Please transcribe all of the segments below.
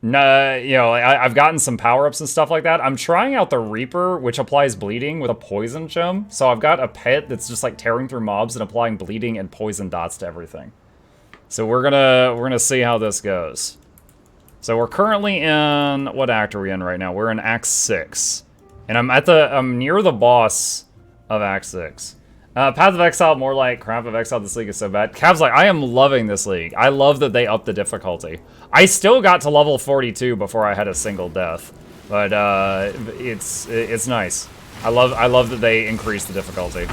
No, you know, I've gotten some power-ups and stuff like that. I'm trying out the Reaper, which applies bleeding with a poison gem. So I've got a pet that's just like tearing through mobs and applying bleeding and poison dots to everything. So we're gonna see how this goes. So we're currently in, what act are we in right now? We're in Act 6. And I'm near the boss of Act 6. Path of Exile, more like Crap of Exile, this league is so bad. Cav's like, I am loving this league. I love that they upped the difficulty. I still got to level 42 before I had a single death. But it's nice. I love that they increased the difficulty.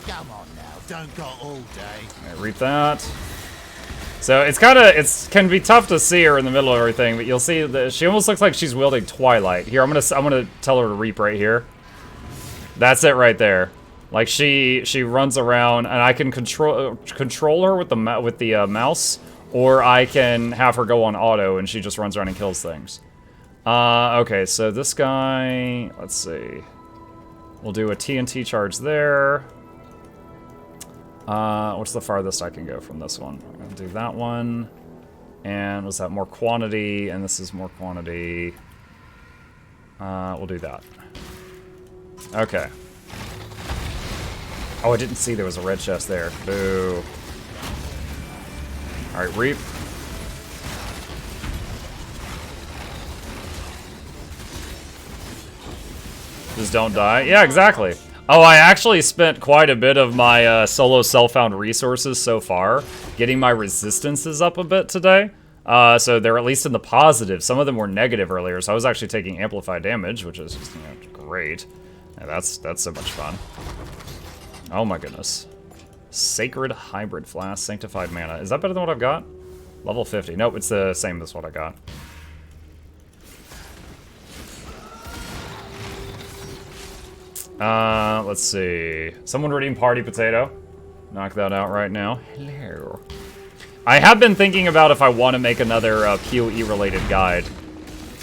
Come on now, don't go all day. Alright, reap that. So it can be tough to see her in the middle of everything, but you'll see that she almost looks like she's wielding Twilight. Here, I'm gonna tell her to reap right here. That's it right there. Like she runs around, and I can control her with the mouse, or I can have her go on auto, and she just runs around and kills things. Okay, so this guy, let's see. We'll do a TNT charge there. What's the farthest I can go from this one? I'm gonna do that one. And was that more quantity? And this is more quantity. We'll do that. Okay. Oh, I didn't see there was a red chest there. Boo. Alright, reap. Just don't die. Yeah, exactly. Oh, I actually spent quite a bit of my solo self-found resources so far, getting my resistances up a bit today. So they're at least in the positive. Some of them were negative earlier, so I was actually taking amplified damage, which is just, you know, great. Yeah, that's so much fun. Oh my goodness. Sacred Hybrid Flask, Sanctified Mana. Is that better than what I've got? Level 50. Nope, it's the same as what I got. Let's see. Someone redeem Party Potato. Knock that out right now. Hello. I have been thinking about if I want to make another PoE-related guide.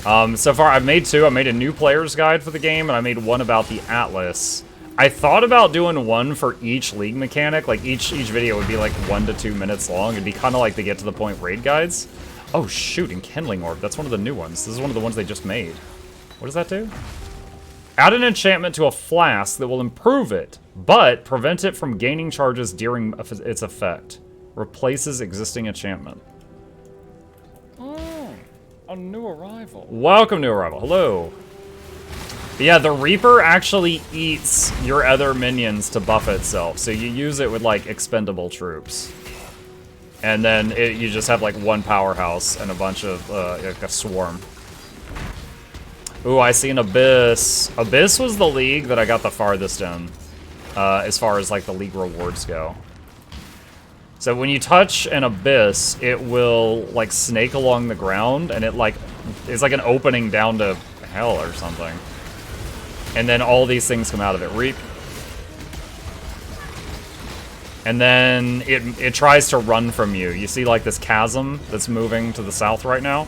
So far, I've made two. I made a new player's guide for the game, and I made one about the Atlas. I thought about doing one for each league mechanic. Like, each video would be like 1 to 2 minutes long. It'd be kind of like the get-to-the-point raid guides. Oh, shoot, Enkindling Orb. That's one of the new ones. This is one of the ones they just made. What does that do? Add an enchantment to a flask that will improve it, but prevent it from gaining charges during its effect. Replaces existing enchantment. Oh, a new arrival. Welcome, new arrival. Hello. But yeah, the Reaper actually eats your other minions to buff itself, so you use it with, like, expendable troops. And then you just have, like, one powerhouse and a bunch of, like a swarm. Ooh, I see an Abyss. Abyss was the league that I got the farthest in, as far as, like, the league rewards go. So when you touch an Abyss, it will, like, snake along the ground, and it's like an opening down to hell or something. And then all these things come out of it. Reap. And then it tries to run from you. You see, like, this chasm that's moving to the south right now?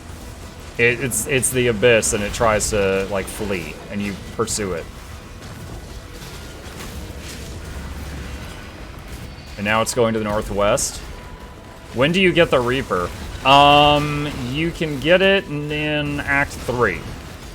It's the Abyss, and it tries to, like, flee, and you pursue it. And now it's going to the northwest. When do you get the Reaper? You can get it in Act 3.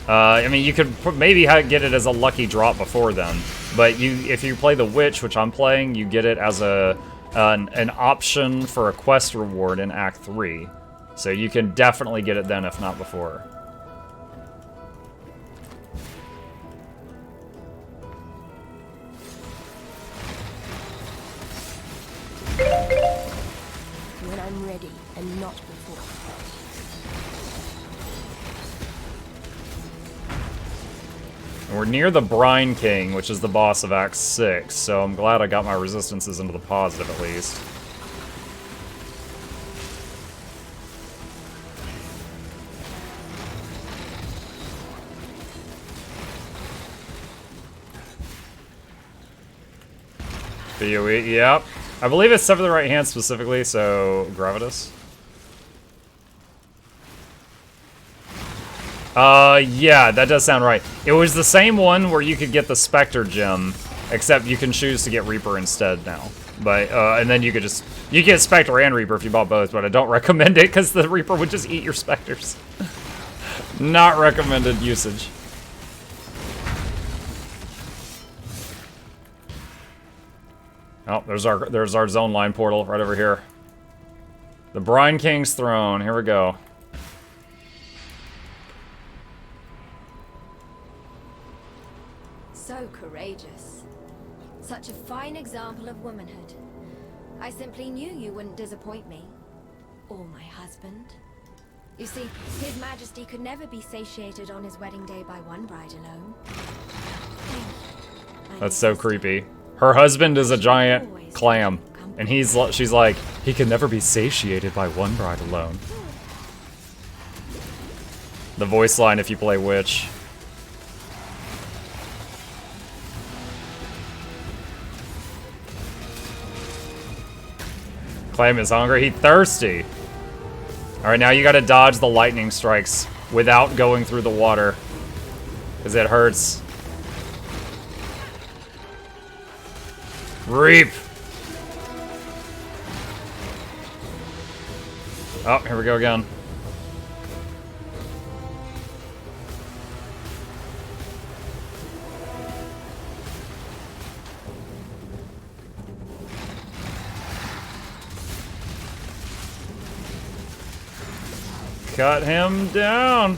I mean, you could maybe get it as a lucky drop before then, but if you play the Witch, which I'm playing, you get it as an option for a quest reward in Act 3. So you can definitely get it then, if not before. When I'm ready, and not before. And we're near the Brine King, which is the boss of Act 6, so I'm glad I got my resistances into the positive at least. PoE, yep. I believe it's Sever the Right Hand specifically, so Gravitas. Yeah, that does sound right. It was the same one where you could get the Spectre gem, except you can choose to get Reaper instead now. But, and then you get Spectre and Reaper if you bought both, but I don't recommend it because the Reaper would just eat your Spectres. Not recommended usage. Oh, there's our zone line portal right over here. The Brine King's throne. Here we go. So courageous. Such a fine example of womanhood. I simply knew you wouldn't disappoint me. Or my husband. You see, His Majesty could never be satiated on his wedding day by one bride alone. That's so creepy. Her husband is a giant clam. And she's like, he can never be satiated by one bride alone. The voice line if you play Witch. Clam is hungry, he's thirsty. Alright, now you gotta dodge the lightning strikes without going through the water. Because it hurts. Reap! Oh, here we go again. Cut him down.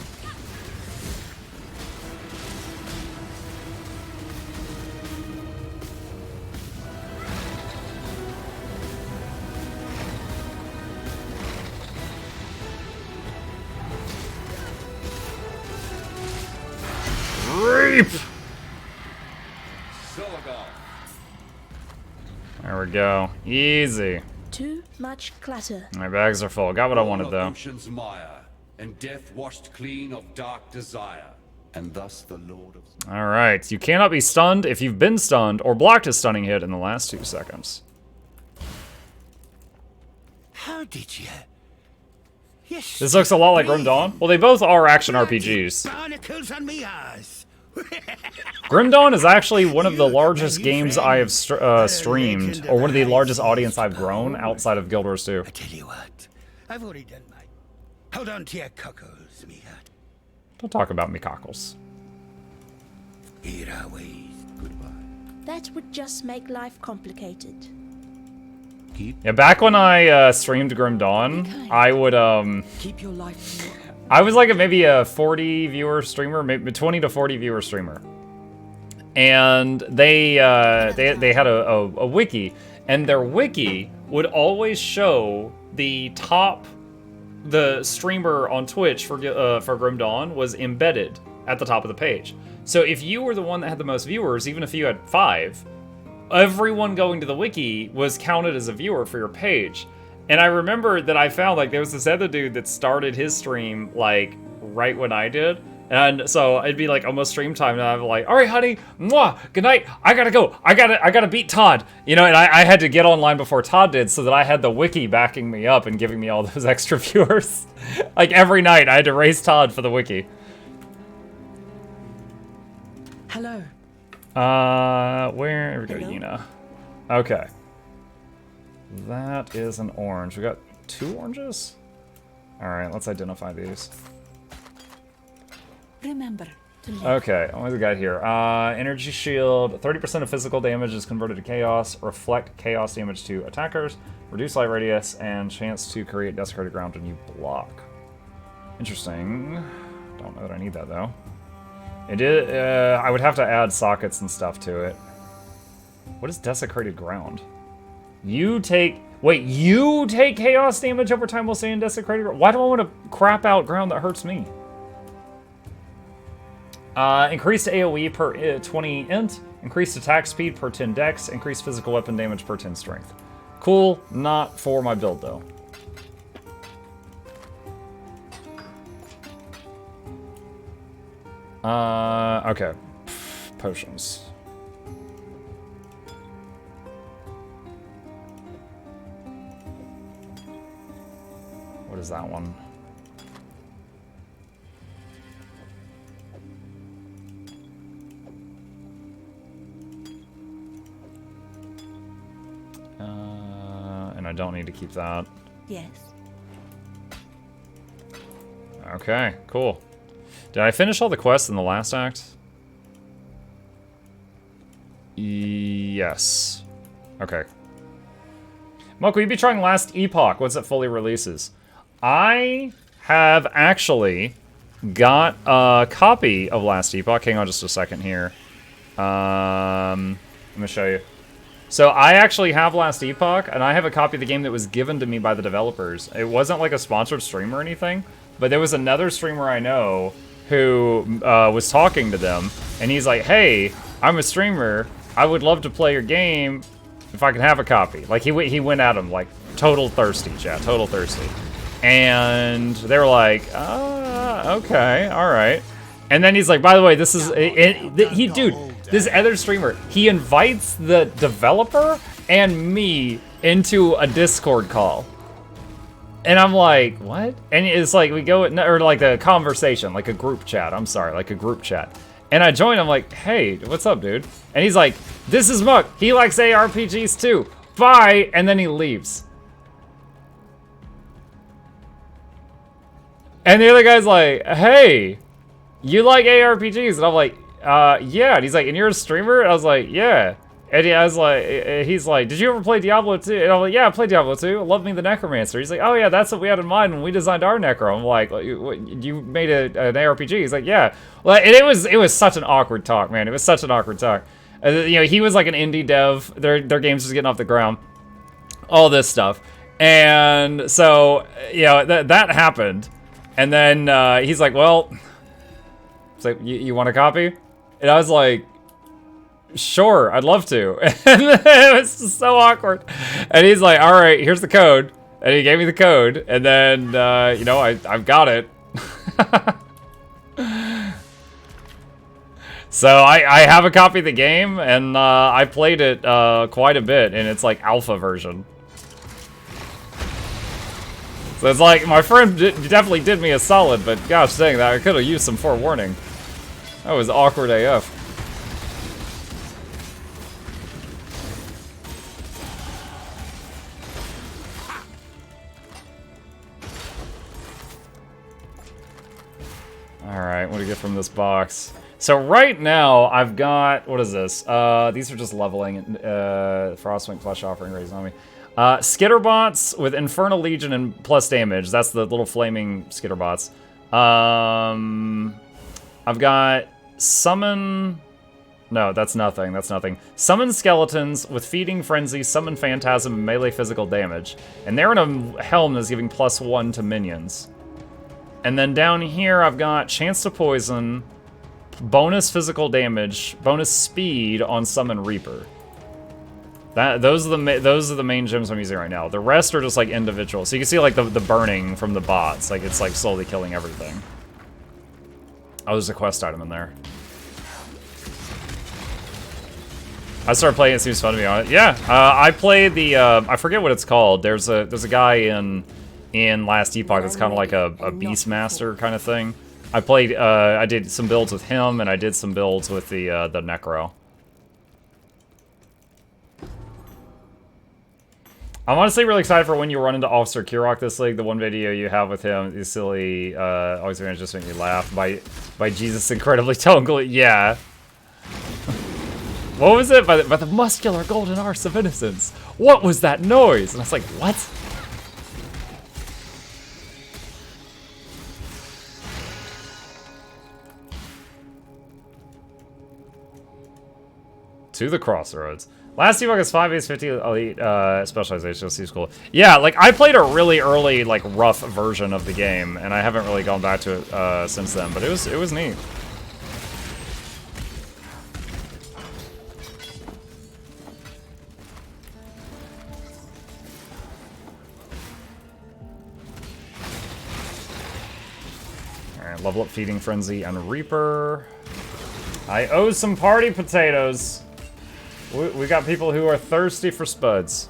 Reap! There we go. Easy. Too much clutter. My bags are full. Got what I wanted though. Ocean's mire, and death washed clean of dark desire, and thus the Lord of... Alright, you cannot be stunned if you've been stunned or blocked a stunning hit in the last 2 seconds. How did you? Yes. This looks a lot like Grim Dawn. Well, they both are action RPGs. Barnacles on me eyes. Grim Dawn is actually one of the largest games I have streamed, or one of the largest audience I've grown outside of Guild Wars 2. I tell you what, I've already done mine. Hold on to your cockles, me heart. Don't talk about me cockles. Here our ways. Goodbye. That would just make life complicated. Yeah, back when I streamed Grim Dawn, I would Keep your life. I was like maybe a 40 viewer streamer, maybe 20 to 40 viewer streamer, and they had a wiki, and their wiki would always show the streamer on Twitch for Grim Dawn was embedded at the top of the page. So if you were the one that had the most viewers, even if you had 5, everyone going to the wiki was counted as a viewer for your page. And I remember that I found, like, there was this other dude that started his stream, like, right when I did. And so it'd be, like, almost stream time, and I'm like, all right, honey, mwah, good night, I gotta go. I gotta beat Todd. You know, and I had to get online before Todd did so that I had the wiki backing me up and giving me all those extra viewers. Like, every night, I had to raise Todd for the wiki. Hello. Where? Here we go, Yuna. Okay. That is an orange. We got 2 oranges? Alright, let's identify these. Remember to live. Okay, what do we got here? Energy shield. 30% of physical damage is converted to chaos. Reflect chaos damage to attackers. Reduce light radius and chance to create desecrated ground when you block. Interesting. Don't know that I need that though. It is. I would have to add sockets and stuff to it. What is desecrated ground? You take chaos damage over time while staying desecrated? Why do I want to crap out ground that hurts me? Increased AoE per 20 int, increased attack speed per 10 dex, increased physical weapon damage per 10 strength. Cool, not for my build though. Okay. Potions. What is that one? don't need to keep that. Yes. Okay, cool. Did I finish all the quests in the last act? Yes. Okay. Mukluk, will you be trying Last Epoch once it fully releases? I have actually got a copy of Last Epoch. Hang on just a second here. I'm gonna show you. So I actually have Last Epoch, and I have a copy of the game that was given to me by the developers. It wasn't like a sponsored stream or anything, but there was another streamer I know who was talking to them, and he's like, hey, I'm a streamer. I would love to play your game if I can have a copy. Like, he went at him, like, total thirsty, chat, total thirsty. And they were like, okay, all right. And then he's like, by the way, this is, dude, this other streamer, he invites the developer and me into a Discord call. And I'm like, what? And it's like, we go, or like a conversation, like a group chat, I'm sorry, like a group chat. And I join, I'm like, hey, what's up, dude? And he's like, this is Muck, he likes ARPGs too, bye, and then he leaves. And the other guy's like, hey, you like ARPGs? And I'm like, yeah. And he's like, and you're a streamer? And I was like, yeah. And he's like, did you ever play Diablo 2? And I'm like, yeah, I played Diablo 2. Love me the Necromancer. He's like, oh yeah, that's what we had in mind when we designed our Necro. I'm like, you made an ARPG? He's like, yeah. Well, and it was such an awkward talk, man. It was such an awkward talk. You know, he was like an indie dev. Their games was getting off the ground. All this stuff. And so, you know, that happened. And then he's like, well, it's like, you want a copy? And I was like, sure, I'd love to. And it was just so awkward. And he's like, all right, here's the code. And he gave me the code. And then, you know, I've got it. So I have a copy of the game, and I played it quite a bit, and it's like alpha version. So it's like, my friend definitely did me a solid, but gosh dang, that I could have used some forewarning. That was awkward AF. Alright, what do we get from this box? So right now, I've got, what is this? These are just leveling, Frostwing Flesh Offering, Raising on me. Skitterbots with Infernal Legion and plus damage. That's the little flaming skitterbots. I've got Summon... No, that's nothing, that's nothing. Summon Skeletons with Feeding Frenzy, Summon Phantasm, and melee physical damage. And they're in a helm that's giving +1 to minions. And then down here, I've got Chance to Poison, bonus physical damage, bonus speed on Summon Reaper. Those are the main gems I'm using right now. The rest are just like individual. So you can see like the burning from the bots. Like it's like slowly killing everything. Oh, there's a quest item in there. I started playing, it seems fun to be on it. Yeah, I played the, I forget what it's called. There's a guy in Last Epoch that's kind of like a Beastmaster kind of thing. I played, I did some builds with him, and I did some builds with the Necro. I'm honestly really excited for when you run into Officer Kirok this league. The one video you have with him is silly, always gonna just make me laugh. By Jesus, incredibly tonally, yeah. What was it? By the muscular golden arse of innocence. What was that noise? And I was like, what? To the crossroads. Last Epoch is 5 base 50 elite specialization. Seems cool. Yeah, like I played a really early, like rough version of the game, and I haven't really gone back to it since then. But it was neat. All right, level up Feeding Frenzy and Reaper. I owe some party potatoes. We got people who are thirsty for spuds.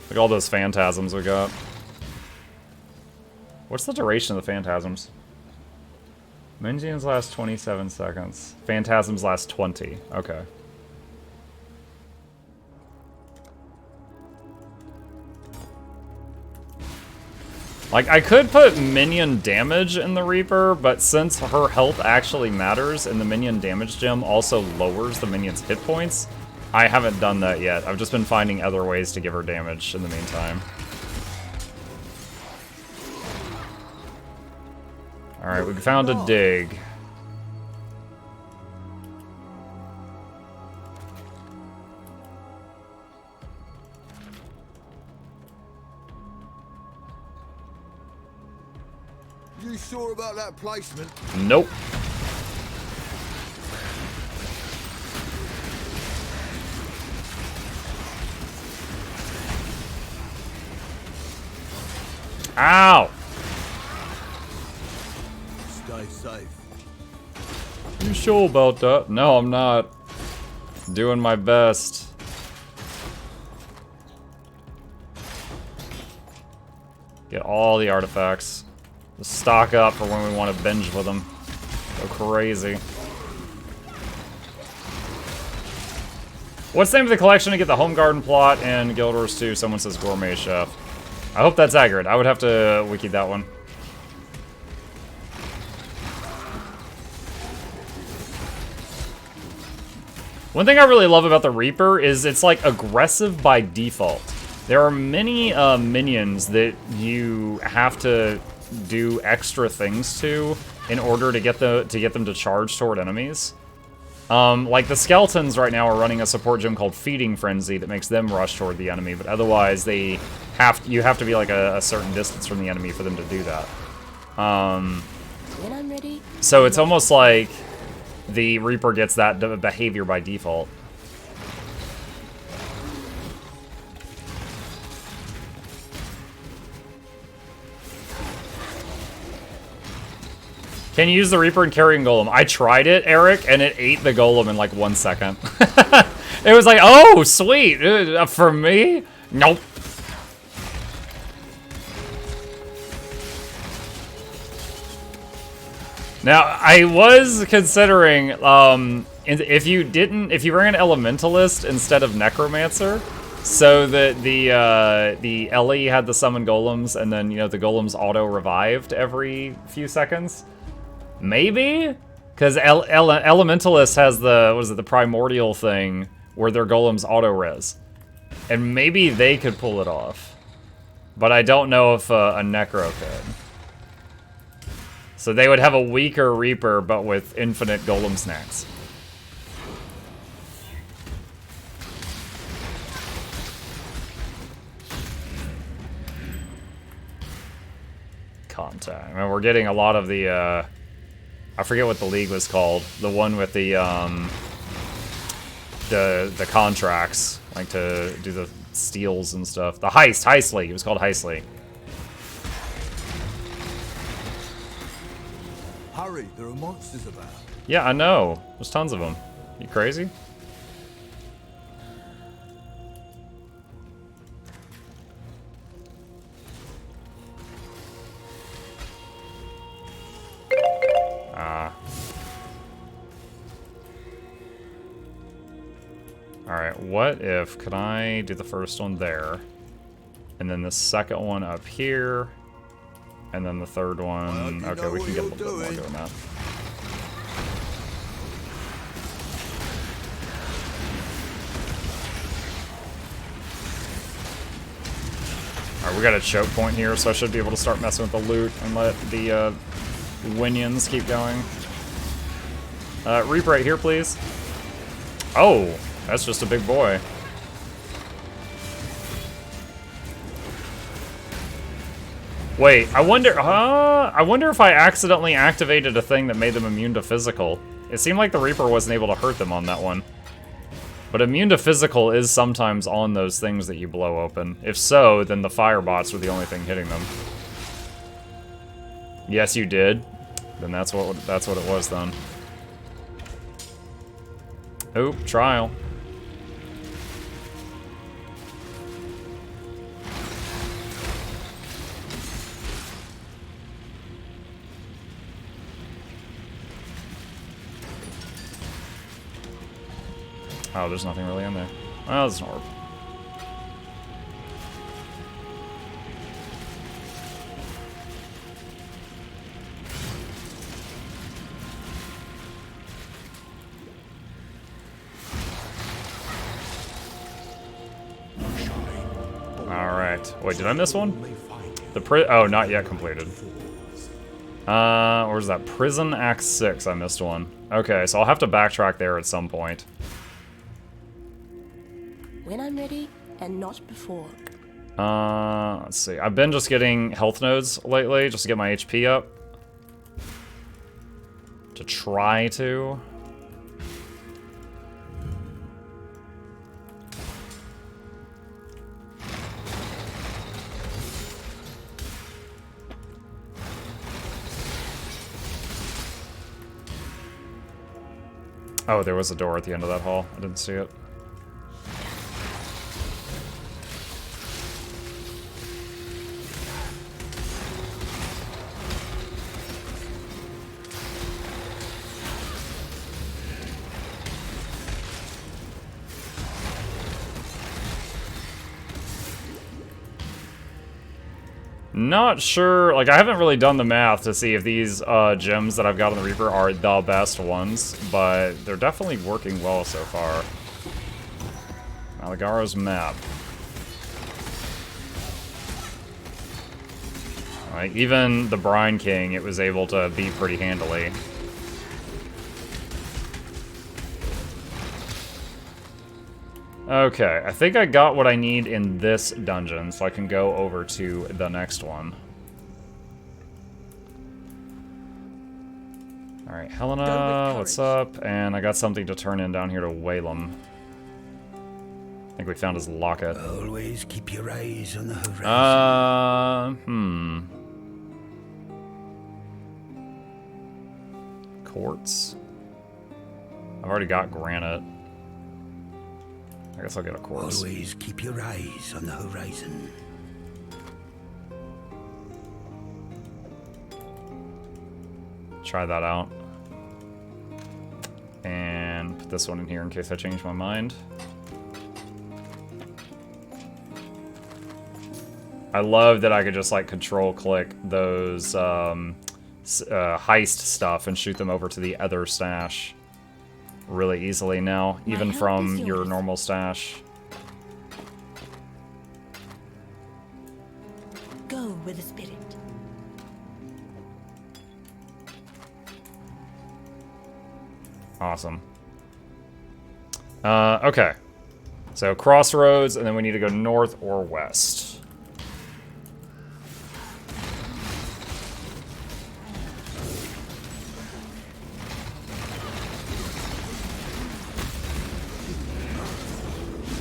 Look at all those phantasms we got. What's the duration of the phantasms? Minions last 27 seconds. Phantasms last 20. Okay. Like, I could put minion damage in the Reaper, but since her health actually matters and the minion damage gem also lowers the minion's hit points, I haven't done that yet. I've just been finding other ways to give her damage in the meantime. Alright, we found a dig. You sure about that placement? Nope. Ow! Stay safe. You sure about that? No, I'm not. Doing my best. Get all the artifacts. Just stock up for when we want to binge with them. Go crazy. What's the name of the collection to get the Home Garden plot and Guild Wars 2? Someone says Gourmet Chef. I hope that's accurate. I would have to wiki that one. One thing I really love about the Reaper is it's like aggressive by default. There are many minions that you have to do extra things to in order to get them to charge toward enemies. Like the skeletons right now are running a support gem called Feeding Frenzy that makes them rush toward the enemy, but otherwise you have to be like a certain distance from the enemy for them to do that. When I'm ready. So it's almost like the Reaper gets that behavior by default. Can you use the Reaper and carrying Golem? I tried it, Eric, and it ate the Golem in like 1 second. It was like, oh, sweet. For me? Nope. Now, I was considering, if you ran Elementalist instead of Necromancer, so that the Ellie had the summon golems, and then, you know, the golems auto-revived every few seconds. Maybe? Because Elementalist has the primordial thing, where their golems auto-res. And maybe they could pull it off. But I don't know if a Necro could. So they would have a weaker Reaper, but with infinite golem snacks. Contact. I mean, we're getting a lot of the, I forget what the league was called. The one with the contracts, like to do the steals and stuff. The Heist League. It was called Heist League. Hurry, there are monsters about. Yeah, I know. There's tons of them. You crazy? Alright, what if, could I do the first one there, and then the second one up here, and then the third one, okay, we can get a little bit more doing that. Alright, we got a choke point here, so I should be able to start messing with the loot and let the Winions keep going. Reap right here, please. Oh, that's just a big boy. Wait, I wonder if I accidentally activated a thing that made them immune to physical. It seemed like the Reaper wasn't able to hurt them on that one. But immune to physical is sometimes on those things that you blow open. If so, then the firebots were the only thing hitting them. Yes, you did. Then that's what it was then. Oop, trial. Oh, there's nothing really in there. Well, there's an orb. Alright. Wait, did I miss one? Oh, not yet completed. Where's that? Prison Act 6, I missed one. Okay, so I'll have to backtrack there at some point. When I'm ready, and not before. Let's see. I've been just getting health nodes lately, just to get my HP up. To try to. Oh, there was a door at the end of that hall. I didn't see it. Not sure, like, I haven't really done the math to see if these gems that I've got on the Reaper are the best ones, but they're definitely working well so far. Malagaro's map. Like, even the Brine King, it was able to beat pretty handily. Okay, I think I got what I need in this dungeon, so I can go over to the next one. Alright, Helena, what's up? And I got something to turn in down here to Whalem. I think we found his locket. Always keep your eyes on the horizon. Quartz. I've already got granite. I guess I'll get a quartz. Always keep your eyes on the horizon. Try that out. And put this one in here in case I change my mind. I love that I could just like control click those heist stuff and shoot them over to the other stash really easily now, even from your normal stash. Go with the spirit. Awesome. Okay. So crossroads, and then we need to go north or west.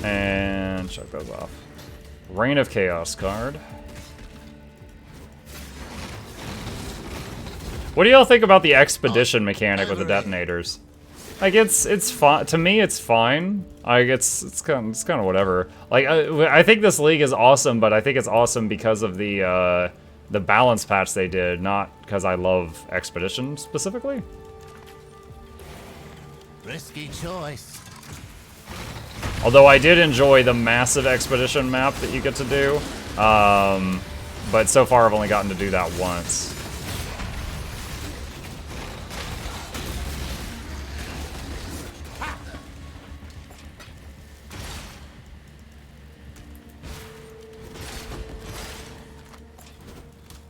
And check those off. Reign of Chaos card. What do y'all think about the expedition mechanic with the detonators? Like it's fine to me. It's fine. Like it's kind of whatever. Like I think this league is awesome, but I think it's awesome because of the balance patch they did, not because I love expedition specifically. Risky choice. Although I did enjoy the massive expedition map that you get to do, but so far I've only gotten to do that once.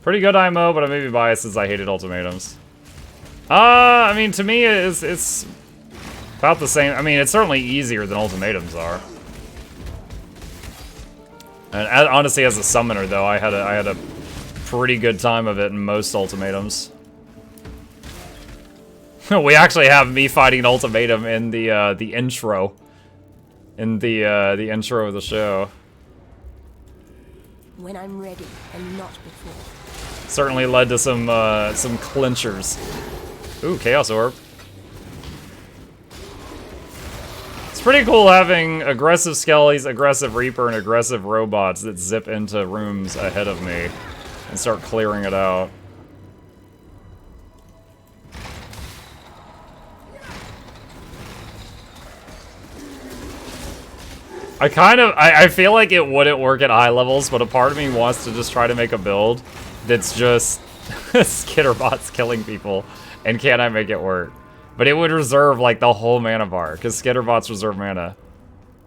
Pretty good IMO, but I may be biased since I hated ultimatums. I mean, to me, it's about the same. I mean, it's certainly easier than ultimatums are. And honestly, as a summoner, though, I had a pretty good time of it in most ultimatums. We actually have me fighting an ultimatum in the intro, the intro of the show. When I'm ready, and not before. Certainly led to some clinchers. Ooh, Chaos Orb. It's pretty cool having aggressive Skellies, aggressive Reaper, and aggressive robots that zip into rooms ahead of me and start clearing it out. I feel like it wouldn't work at high levels, but a part of me wants to just try to make a build that's just skitterbots killing people, and can I make it work? But it would reserve like the whole mana bar, because skitterbots reserve mana.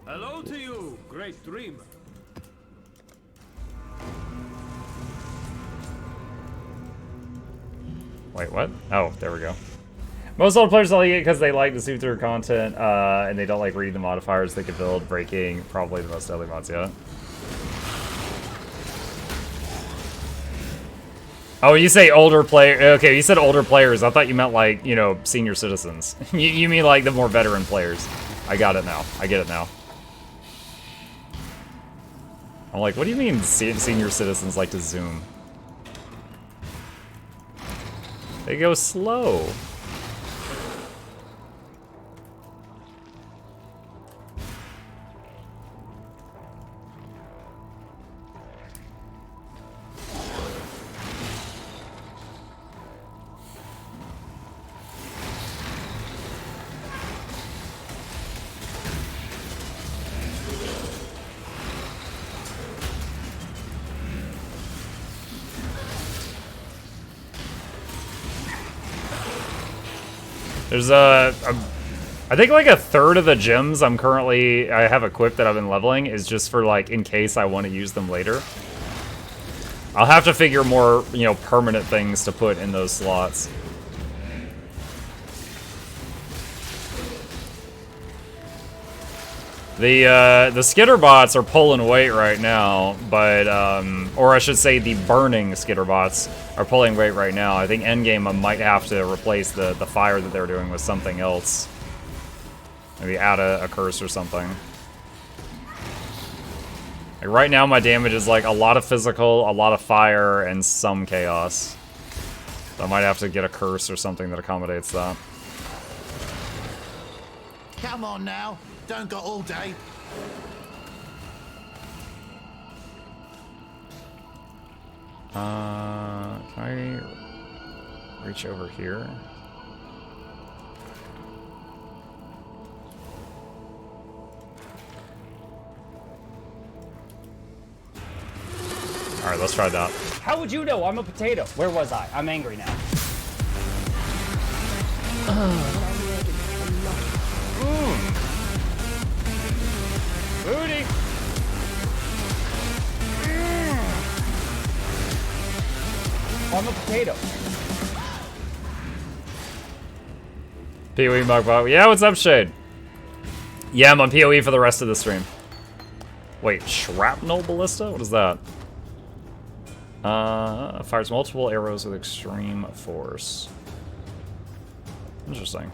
Hello to you, great dreamer. Wait, what? Oh, there we go. Most old players like it because they like to see through content, and they don't like reading the modifiers. They could build breaking, probably the most deadly mods yet. Oh, you say older player? Okay, you said older players. I thought you meant like, you know, senior citizens. you mean like the more veteran players. I got it now. I get it now. I'm like, what do you mean senior citizens like to zoom? They go slow. There's I think like a third of the gems I have equipped that I've been leveling is just for like in case I want to use them later. I'll have to figure more, you know, permanent things to put in those slots. The skitterbots are pulling weight right now, but or I should say the burning skitterbots are pulling weight right now. I think endgame I might have to replace the fire that they're doing with something else. Maybe add a curse or something. Like right now my damage is like a lot of physical, a lot of fire, and some chaos. So I might have to get a curse or something that accommodates that. Come on now. Don't go all day. Can I reach over here? Alright, let's try that. How would you know I'm a potato? Where was I? I'm angry now. Booty! I'm a potato. PoE Mugbot. Yeah, what's up, Shade? Yeah, I'm on PoE for the rest of the stream. Wait, shrapnel ballista? What is that? Fires multiple arrows with extreme force. Interesting.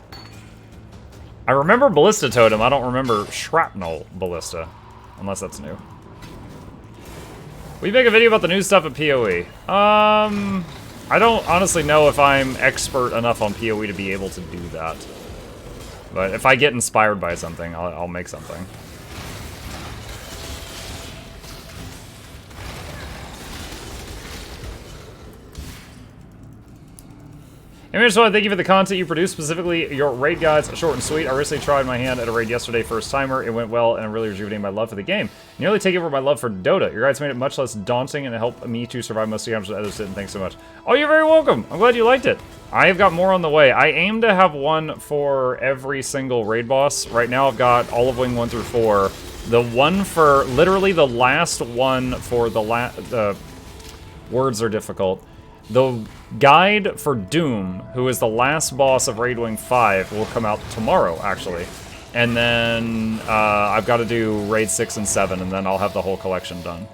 I remember ballista totem, I don't remember shrapnel ballista. Unless that's new. Will you make a video about the new stuff at PoE? I don't honestly know if I'm expert enough on PoE to be able to do that. But if I get inspired by something, I'll make something. I just want to thank you for the content you produce, specifically your raid guides, short and sweet. I recently tried my hand at a raid yesterday, first timer. It went well, and it really rejuvenated my love for the game. Nearly taking over my love for Dota. Your guides made it much less daunting, and it helped me to survive most of the games that others didn't. Thanks so much. Oh, you're very welcome. I'm glad you liked it. I have got more on the way. I aim to have one for every single raid boss. Right now, I've got Olive Wing 1 through 4. The one for literally the last one for the words are difficult. The guide for Doom, who is the last boss of Raid Wing 5, will come out tomorrow, actually. And then I've got to do Raid 6 and 7, and then I'll have the whole collection done.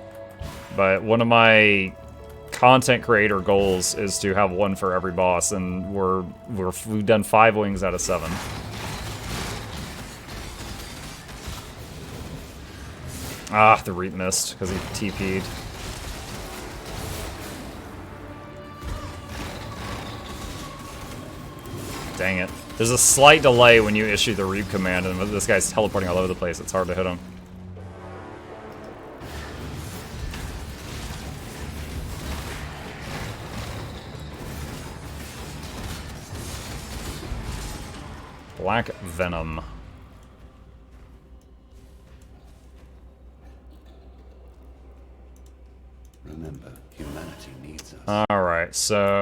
But one of my content creator goals is to have one for every boss, and we've done 5 wings out of 7. Ah, the Reap missed, because he TP'd. Dang it. There's a slight delay when you issue the Reap command, and this guy's teleporting all over the place. It's hard to hit him. Black Venom. Remember, humanity needs us. Alright, so